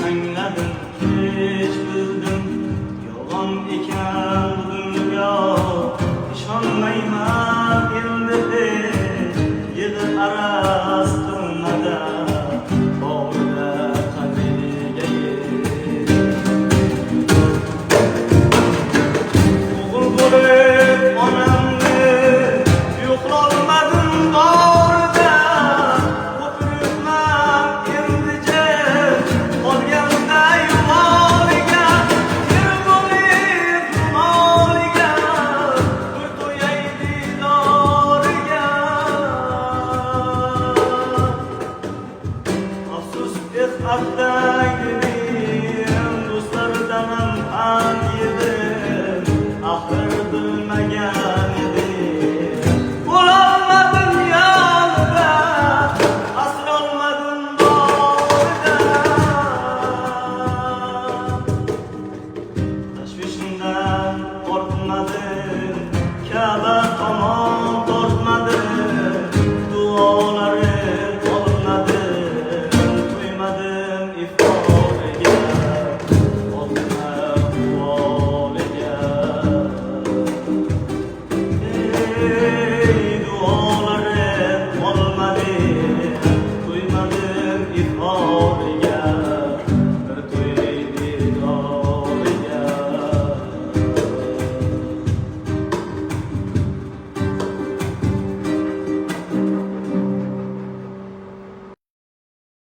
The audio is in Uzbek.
angladim, kech bildim, yolg'on ekan bu dunyo. İshonmayman endi hech, yig'i araz qilmada bog'ida qadriga yet. O'g'il bo'lib onamni yo'qlolmadim borida, o'tiribman endi jim qolganda yumoliga. Er bo'lib yumoliga, bir to'yay didoriga. Afsus, afdang